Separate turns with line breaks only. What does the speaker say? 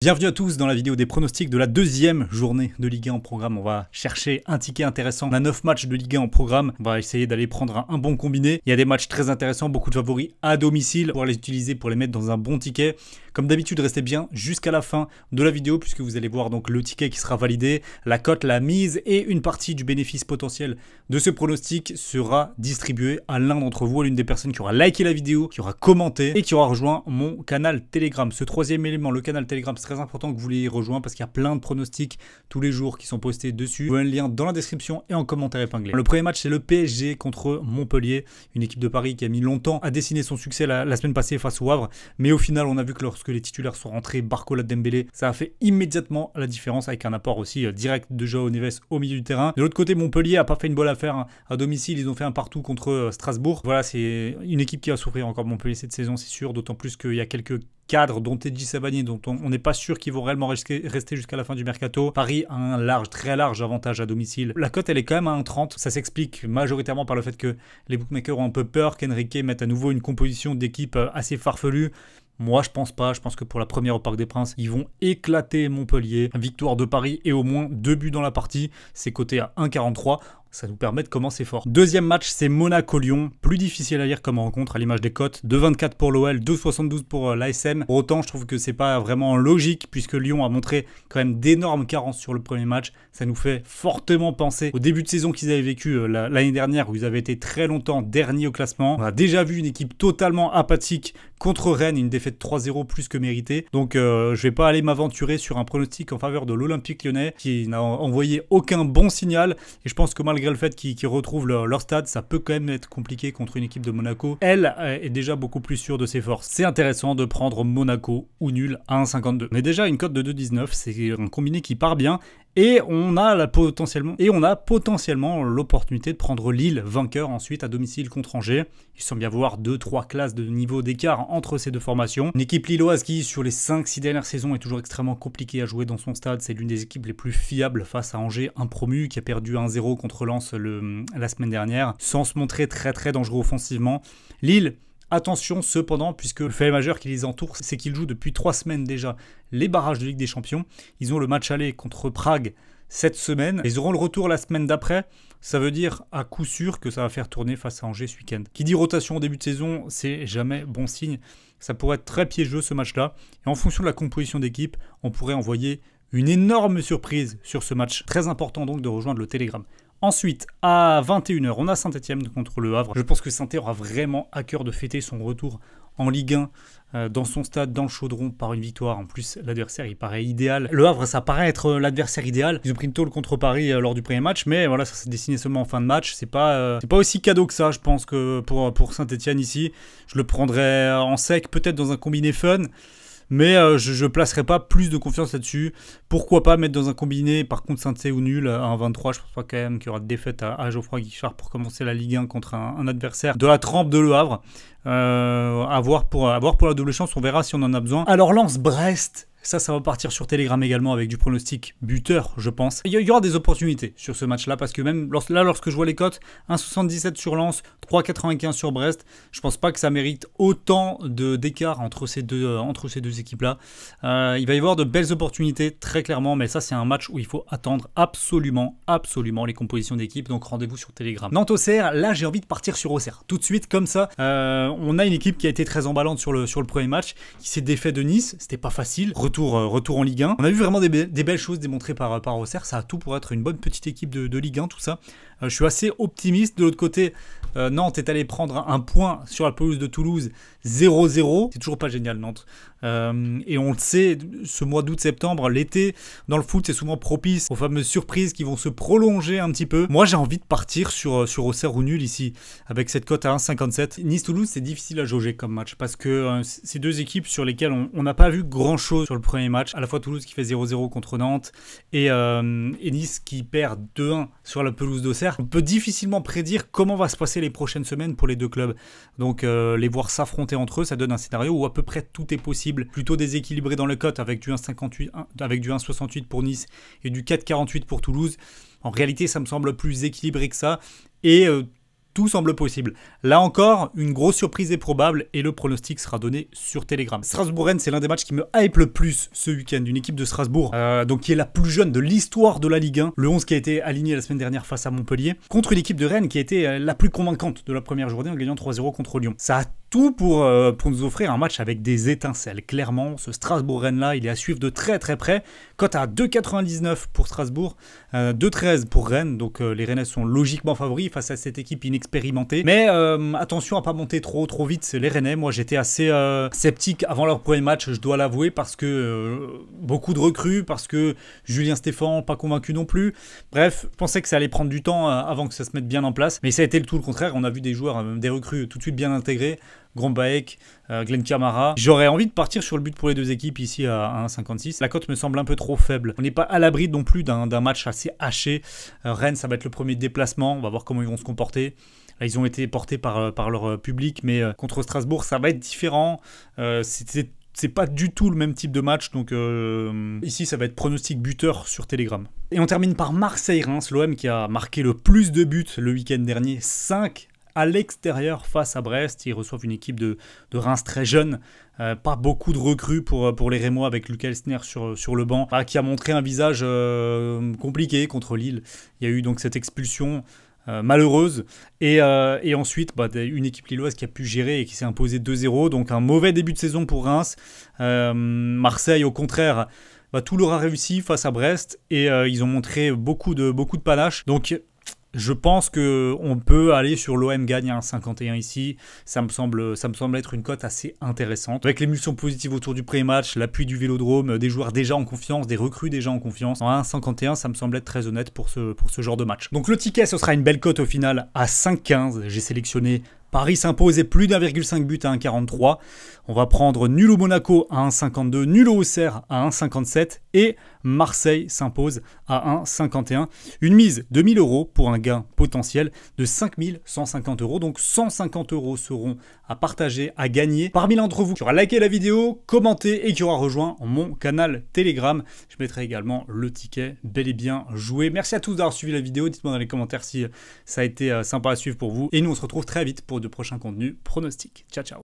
Bienvenue à tous dans la vidéo des pronostics de la deuxième journée de Ligue 1 en programme. On va chercher un ticket intéressant. On a 9 matchs de Ligue 1 en programme. On va essayer d'aller prendre un bon combiné. Il y a des matchs très intéressants, beaucoup de favoris à domicile pour les utiliser, pour les mettre dans un bon ticket. Comme d'habitude, restez bien jusqu'à la fin de la vidéo puisque vous allez voir donc le ticket qui sera validé, la cote, la mise et une partie du bénéfice potentiel de ce pronostic sera distribuée à l'un d'entre vous, à l'une des personnes qui aura liké la vidéo, qui aura commenté et qui aura rejoint mon canal Telegram. Ce troisième élément, le canal Telegram, c'est très important que vous l'ayez rejoint parce qu'il y a plein de pronostics tous les jours qui sont postés dessus. Vous avez un lien dans la description et en commentaire épinglé. Le premier match, c'est le PSG contre Montpellier, une équipe de Paris qui a mis longtemps à dessiner son succès la semaine passée face au Havre, mais au final, on a vu que lorsque les titulaires sont rentrés, Barcola, Dembélé, ça a fait immédiatement la différence avec un apport aussi direct de João Neves au milieu du terrain. De l'autre côté, Montpellier a pas fait une bonne affaire à domicile, ils ont fait un partout contre Strasbourg. Voilà, c'est une équipe qui va souffrir encore Montpellier cette saison, c'est sûr, d'autant plus qu'il y a quelques cadres dont Teddy Savanier, dont on n'est pas sûr qu'ils vont réellement rester jusqu'à la fin du mercato. Paris a un très large avantage à domicile. La cote, elle est quand même à 1,30. Ça s'explique majoritairement par le fait que les bookmakers ont un peu peur qu'Enrique mette à nouveau une composition d'équipe assez farfelue. Moi, je pense pas. Je pense que pour la première au Parc des Princes, ils vont éclater Montpellier. Victoire de Paris et au moins 2 buts dans la partie. C'est coté à 1,43. Ça nous permet de commencer fort. Deuxième match, c'est Monaco-Lyon. Plus difficile à lire comme rencontre à l'image des cotes. 2,24 pour l'OL, 2,72 pour l'ASM. Pour autant, je trouve que c'est pas vraiment logique puisque Lyon a montré quand même d'énormes carences sur le premier match. Ça nous fait fortement penser au début de saison qu'ils avaient vécu l'année dernière où ils avaient été très longtemps derniers au classement. On a déjà vu une équipe totalement apathique contre Rennes, une défaite 3-0 plus que méritée. Donc je vais pas aller m'aventurer sur un pronostic en faveur de l'Olympique Lyonnais qui n'a envoyé aucun bon signal. Et je pense que malgré le fait qu'ils retrouvent leur stade, ça peut quand même être compliqué contre une équipe de Monaco. Elle est déjà beaucoup plus sûre de ses forces. C'est intéressant de prendre Monaco ou nul à 1,52. On est déjà à une cote de 2,19, c'est un combiné qui part bien. Et on a potentiellement l'opportunité de prendre Lille vainqueur ensuite à domicile contre Angers. Il semble y avoir 2-3 classes de niveau d'écart entre ces deux formations. Une équipe lilloise qui, sur les 5-6 dernières saisons, est toujours extrêmement compliquée à jouer dans son stade. C'est l'une des équipes les plus fiables face à Angers, un promu qui a perdu 1-0 contre Lens la semaine dernière, sans se montrer très dangereux offensivement. Lille, attention cependant, puisque le fait majeur qui les entoure, c'est qu'ils jouent depuis 3 semaines déjà les barrages de Ligue des Champions. Ils ont le match aller contre Prague cette semaine. Ils auront le retour la semaine d'après. Ça veut dire à coup sûr que ça va faire tourner face à Angers ce week-end. Qui dit rotation au début de saison, c'est jamais bon signe. Ça pourrait être très piégeux ce match-là. Et en fonction de la composition d'équipe, on pourrait envoyer une énorme surprise sur ce match. Très important donc de rejoindre le Telegram. Ensuite, à 21h, on a Saint-Etienne contre le Havre. Je pense que Saint-Etienne aura vraiment à cœur de fêter son retour en Ligue 1 dans son stade, dans le Chaudron, par une victoire. En plus, l'adversaire, il paraît idéal. Le Havre, ça paraît être l'adversaire idéal. Ils ont pris une tôle contre Paris lors du premier match, mais voilà, ça s'est dessiné seulement en fin de match. C'est pas aussi cadeau que ça, je pense, que pour Saint-Etienne ici. Je le prendrais en sec, peut-être dans un combiné fun. Mais je ne placerai pas plus de confiance là-dessus. Pourquoi pas mettre dans un combiné, par contre, Saint-Etienne ou nul, à 1,23. Je pense pas quand même qu'il y aura de défaite à Geoffroy Guichard pour commencer la Ligue 1 contre un adversaire de la trempe de Le Havre. À voir pour la double chance, on verra si on en a besoin. Alors Lens-Brest, ça va partir sur Telegram également avec du pronostic buteur, je pense. Il y aura des opportunités sur ce match-là parce que même lorsque je vois les cotes, 1,77 sur Lens, 3,95 sur Brest, je pense pas que ça mérite autant d'écart entre ces deux équipes-là. Il va y avoir de belles opportunités, très clairement, mais ça c'est un match où il faut attendre absolument les compositions d'équipe, donc rendez-vous sur Telegram. Nantes-Auxerre, là j'ai envie de partir sur Auxerre, tout de suite comme ça. On a une équipe qui a été très emballante sur le premier match, qui s'est défait de Nice, c'était pas facile. Retour en Ligue 1. On a vu vraiment des belles choses démontrées par Auxerre. Ça a tout pour être une bonne petite équipe de Ligue 1, tout ça. Je suis assez optimiste. De l'autre côté, Nantes est allé prendre un point sur la pelouse de Toulouse, 0-0. C'est toujours pas génial, Nantes. Et on le sait, ce mois d'août-septembre, l'été, dans le foot, c'est souvent propice aux fameuses surprises qui vont se prolonger un petit peu. Moi, j'ai envie de partir sur Auxerre ou nul ici, avec cette cote à 1,57. Nice-Toulouse, c'est difficile à jauger comme match, parce que c'est deux équipes sur lesquelles on n'a pas vu grand-chose sur le premier match. À la fois Toulouse qui fait 0-0 contre Nantes, et Nice qui perd 2-1 sur la pelouse d'Auxerre. On peut difficilement prédire comment va se passer les prochaines semaines pour les deux clubs. Donc les voir s'affronter entre eux, ça donne un scénario où à peu près tout est possible. Plutôt déséquilibré dans le cote avec du 1,68 pour Nice et du 4,48 pour Toulouse. En réalité, ça me semble plus équilibré que ça. Et tout semble possible. Là encore, une grosse surprise est probable et le pronostic sera donné sur Telegram. Strasbourg-Rennes, c'est l'un des matchs qui me hype le plus ce week-end. Une équipe de Strasbourg, donc qui est la plus jeune de l'histoire de la Ligue 1. Le 11 qui a été aligné la semaine dernière face à Montpellier. Contre une équipe de Rennes qui a été la plus convaincante de la première journée en gagnant 3-0 contre Lyon. Ça a tout pour nous offrir un match avec des étincelles. Clairement, ce Strasbourg-Rennes-là, il est à suivre de très très près. Cote à 2,99 pour Strasbourg, 2,13 pour Rennes. Donc les Rennais sont logiquement favoris face à cette équipe inexpérimentée. Mais attention à pas monter trop vite, c'est les Rennais. Moi, j'étais assez sceptique avant leur premier match, je dois l'avouer, parce que beaucoup de recrues, parce que Julien Stéphan, pas convaincu non plus. Bref, je pensais que ça allait prendre du temps avant que ça se mette bien en place. Mais ça a été tout le contraire. On a vu des joueurs, des recrues tout de suite bien intégrés. Grombaek, Glenn Kamara. J'aurais envie de partir sur le but pour les deux équipes ici à 1,56. La cote me semble un peu trop faible. On n'est pas à l'abri non plus d'un match assez haché. Rennes, ça va être le premier déplacement. On va voir comment ils vont se comporter. Là, ils ont été portés par leur public, mais contre Strasbourg, ça va être différent. C'est pas du tout le même type de match, donc ici ça va être pronostic buteur sur Telegram. Et on termine par Marseille-Reims, l'OM qui a marqué le plus de buts le week-end dernier, 5 à l'extérieur face à Brest. Ils reçoivent une équipe de Reims très jeune, pas beaucoup de recrues pour les Rémois avec Lucas Elsner sur le banc, qui a montré un visage compliqué contre Lille. Il y a eu donc cette expulsion malheureuse et ensuite une équipe lilloise qui a pu gérer et qui s'est imposée 2-0, donc un mauvais début de saison pour Reims. Marseille au contraire, tout leur a réussi face à Brest et ils ont montré beaucoup de panache, donc je pense qu'on peut aller sur l'OM gagne à 1,51 ici. Ça me semble être une cote assez intéressante. Avec l'émulsion positive autour du pré-match, l'appui du Vélodrome, des joueurs déjà en confiance, des recrues déjà en confiance. En 1,51, ça me semble être très honnête pour ce genre de match. Donc le ticket, ce sera une belle cote au final à 5,15. J'ai sélectionné Paris s'impose et plus d'1,5 but à 1,43. On va prendre nul au Monaco à 1,52, nul au Auxerre à 1,57 et Marseille s'impose à 1,51. Une mise de 1 000 € pour un gain potentiel de 5 150 €. Donc 150 € seront à partager, à gagner parmi l'entre vous qui aura liké la vidéo, commenté et qui aura rejoint mon canal Telegram. Je mettrai également le ticket bel et bien joué. Merci à tous d'avoir suivi la vidéo. Dites-moi dans les commentaires si ça a été sympa à suivre pour vous. Et nous on se retrouve très vite pour de prochains contenus pronostics. Ciao ciao.